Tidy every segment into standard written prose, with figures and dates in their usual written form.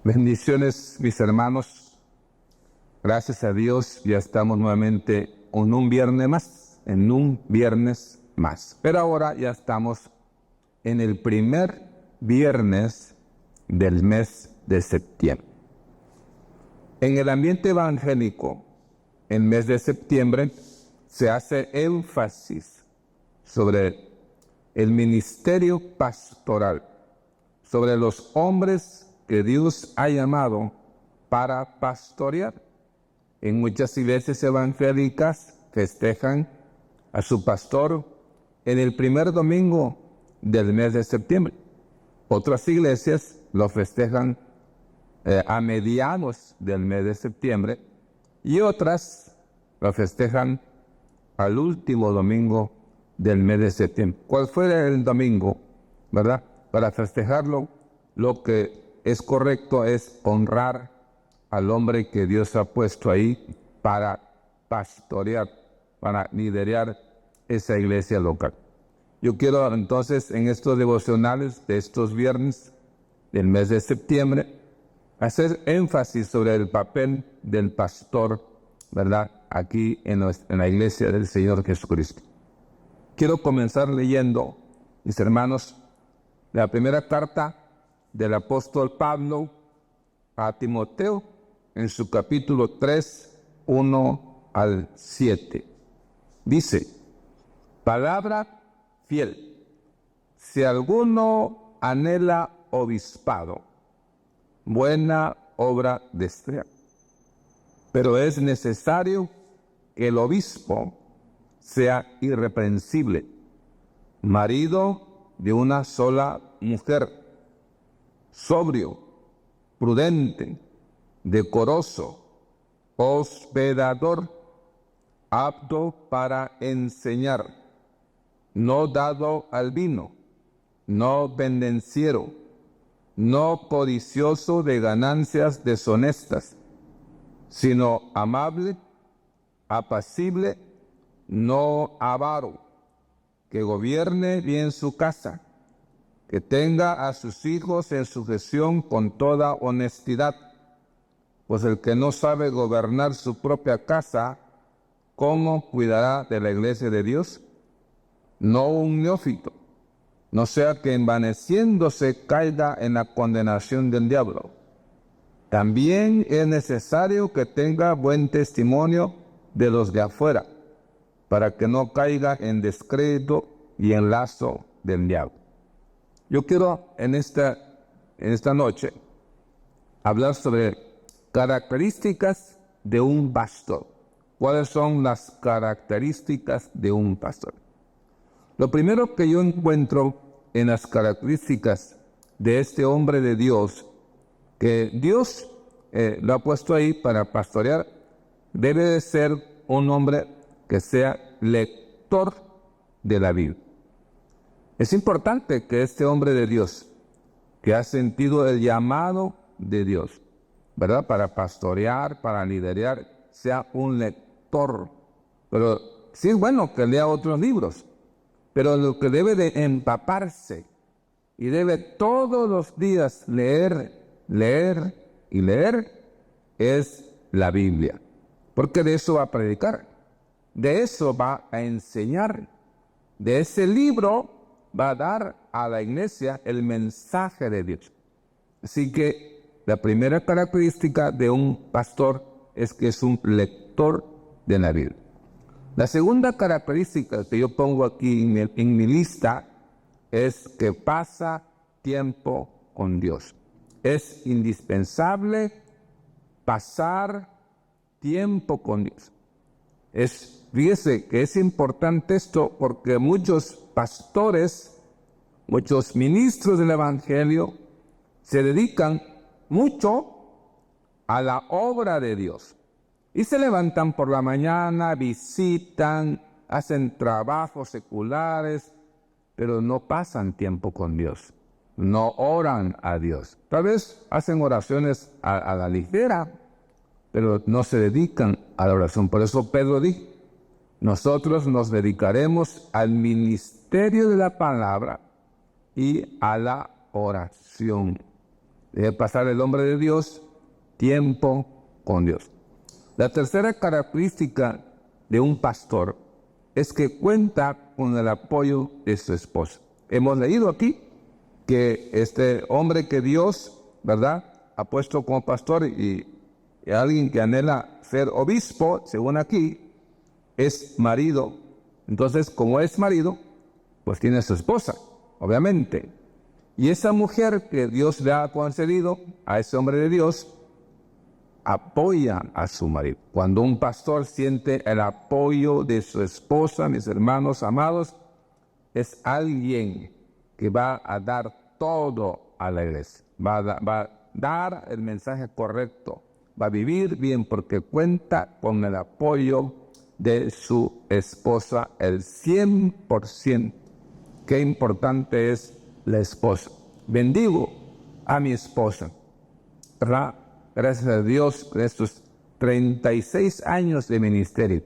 Bendiciones, mis hermanos. Gracias a Dios, ya estamos nuevamente en un viernes más. Pero ahora ya estamos en el primer viernes del mes de septiembre. En el ambiente evangélico, el mes de septiembre se hace énfasis sobre el ministerio pastoral, sobre los hombres que Dios ha llamado para pastorear. En muchas iglesias evangélicas festejan a su pastor en el primer domingo del mes de septiembre. Otras iglesias lo festejan a mediados del mes de septiembre y otras lo festejan al último domingo del mes de septiembre. ¿Cuál fuera el domingo, verdad? Para festejarlo, lo que es correcto es honrar al hombre que Dios ha puesto ahí para pastorear, para liderar esa iglesia local. Yo quiero entonces en estos devocionales de estos viernes del mes de septiembre hacer énfasis sobre el papel del pastor, ¿verdad? Aquí en la iglesia del Señor Jesucristo. Quiero comenzar leyendo, mis hermanos, la primera carta del apóstol Pablo a Timoteo en su capítulo 3, 1 al 7. Dice: palabra fiel, si alguno anhela obispado, buena obra desea. Pero es necesario que el obispo sea irreprensible, marido de una sola mujer, sobrio, prudente, decoroso, hospedador, apto para enseñar, no dado al vino, no pendenciero, no codicioso de ganancias deshonestas, sino amable, apacible, no avaro, que gobierne bien su casa, que tenga a sus hijos en sujeción con toda honestidad, pues el que no sabe gobernar su propia casa, ¿cómo cuidará de la iglesia de Dios? No un neófito, no sea que envaneciéndose caiga en la condenación del diablo. También es necesario que tenga buen testimonio de los de afuera, para que no caiga en descrédito y en lazo del diablo. Yo quiero en esta noche hablar sobre características de un pastor. ¿Cuáles son las características de un pastor? Lo primero que yo encuentro en las características de este hombre de Dios, que Dios lo ha puesto ahí para pastorear, debe de ser un hombre que sea lector de la Biblia. Es importante que este hombre de Dios, que ha sentido el llamado de Dios, ¿verdad? Para pastorear, para liderar, sea un lector. Pero sí es bueno que lea otros libros, pero lo que debe de empaparse y debe todos los días leer y leer es la Biblia. Porque de eso va a predicar, de eso va a enseñar, de ese libro va a dar a la iglesia el mensaje de Dios. Así que la primera característica de un pastor es que es un lector de la Biblia. La segunda característica que yo pongo aquí en mi lista es que pasa tiempo con Dios. Es indispensable pasar tiempo con Dios. Fíjese que es importante esto porque muchos pastores, muchos ministros del Evangelio se dedican mucho a la obra de Dios. Y se levantan por la mañana, visitan, hacen trabajos seculares, pero no pasan tiempo con Dios. No oran a Dios. Tal vez hacen oraciones a la ligera, pero no se dedican a la oración. Por eso Pedro dijo: nosotros nos dedicaremos al ministerio de la palabra y a la oración. Debe pasar el hombre de Dios tiempo con Dios. La tercera característica de un pastor es que cuenta con el apoyo de su esposa. Hemos leído aquí que este hombre que Dios, ¿verdad?, ha puesto como pastor y alguien que anhela ser obispo, según aquí, es marido. Entonces, como es marido, pues tiene a su esposa, obviamente. Y esa mujer que Dios le ha concedido a ese hombre de Dios, apoya a su marido. Cuando un pastor siente el apoyo de su esposa, mis hermanos amados, es alguien que va a dar todo a la iglesia. Va a dar el mensaje correcto. Va a vivir bien porque cuenta con el apoyo de su esposa el 100%. Qué importante es la esposa. Bendigo a mi esposa, ¿verdad? Gracias a Dios, por estos 36 años de ministerio,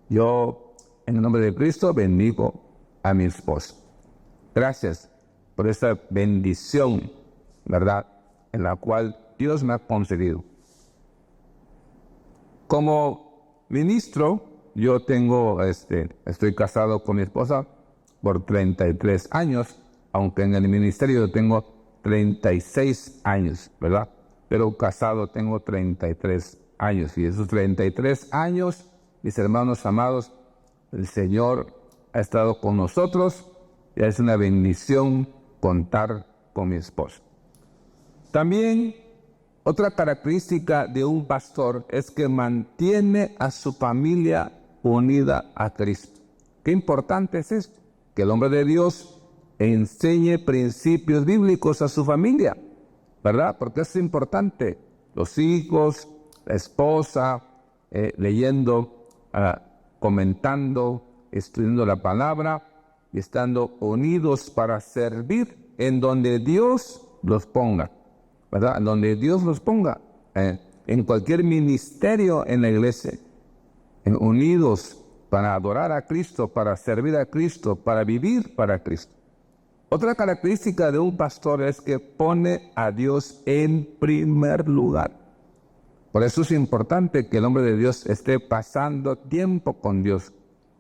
yo, en el nombre de Cristo, bendigo a mi esposa. Gracias por esta bendición, ¿verdad?, en la cual Dios me ha concedido. Como ministro, yo estoy casado con mi esposa por 33 años, aunque en el ministerio yo tengo 36 años, ¿verdad? Pero casado tengo 33 años. Y esos 33 años, mis hermanos amados, el Señor ha estado con nosotros y es una bendición contar con mi esposa. También otra característica de un pastor es que mantiene a su familia unida a Cristo. Qué importante es esto, que el hombre de Dios enseñe principios bíblicos a su familia, ¿verdad? Porque es importante. Los hijos, la esposa, leyendo, comentando, estudiando la palabra y estando unidos para servir en donde Dios los ponga, ¿verdad? En donde Dios los ponga, en cualquier ministerio en la iglesia, unidos para adorar a Cristo, para servir a Cristo, para vivir para Cristo. Otra característica de un pastor es que pone a Dios en primer lugar. Por eso es importante que el hombre de Dios esté pasando tiempo con Dios,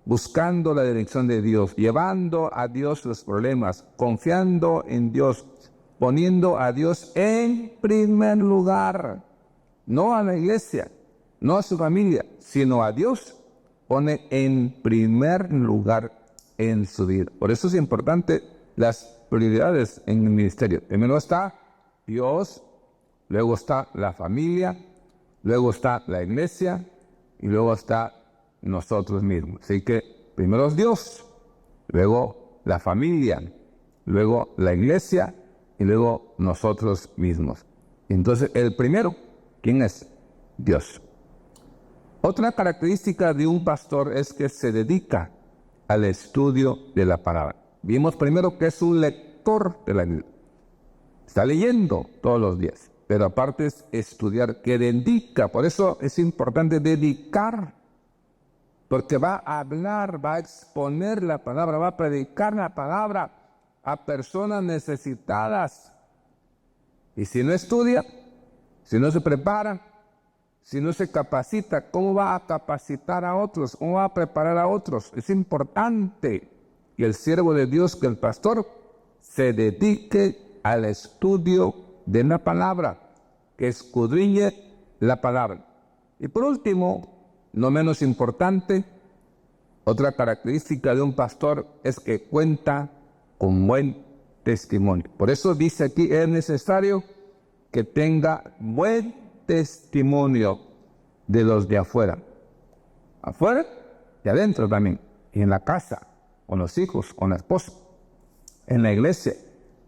buscando la dirección de Dios, llevando a Dios los problemas, confiando en Dios, poniendo a Dios en primer lugar. No a la iglesia, no a su familia, sino a Dios. Pone en primer lugar en su vida. Por eso es importante las prioridades en el ministerio. Primero está Dios, luego está la familia, luego está la iglesia y luego está nosotros mismos. Así que primero es Dios, luego la familia, luego la iglesia y luego nosotros mismos. Entonces, el primero, ¿quién es? Dios. Otra característica de un pastor es que se dedica al estudio de la palabra. Vimos primero que es un lector de la Biblia. Está leyendo todos los días, pero aparte es estudiar, que dedica. Por eso es importante dedicar, porque va a hablar, va a exponer la palabra, va a predicar la palabra a personas necesitadas. Y si no estudia, si no se prepara, si no se capacita, ¿cómo va a capacitar a otros? ¿Cómo va a preparar a otros? Es importante que el siervo de Dios, que el pastor, se dedique al estudio de la palabra, que escudriñe la palabra. Y por último, no menos importante, otra característica de un pastor es que cuenta con buen testimonio. Por eso dice aquí, es necesario que tenga buen testimonio de los de afuera. Afuera y adentro también. Y en la casa, con los hijos, con la esposa, en la iglesia,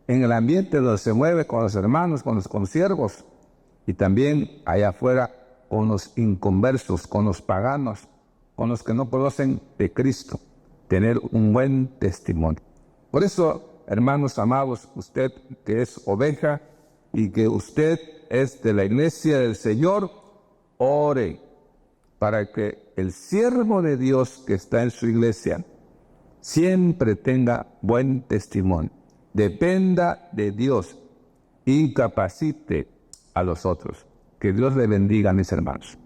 en el ambiente donde se mueve con los hermanos, con los consiervos, y también allá afuera con los inconversos, con los paganos, con los que no conocen de Cristo. Tener un buen testimonio. Por eso, hermanos amados, usted que es oveja y que usted es de la iglesia del Señor, ore para que el siervo de Dios que está en su iglesia siempre tenga buen testimonio. Dependa de Dios incapacite a los otros. Que Dios le bendiga, mis hermanos.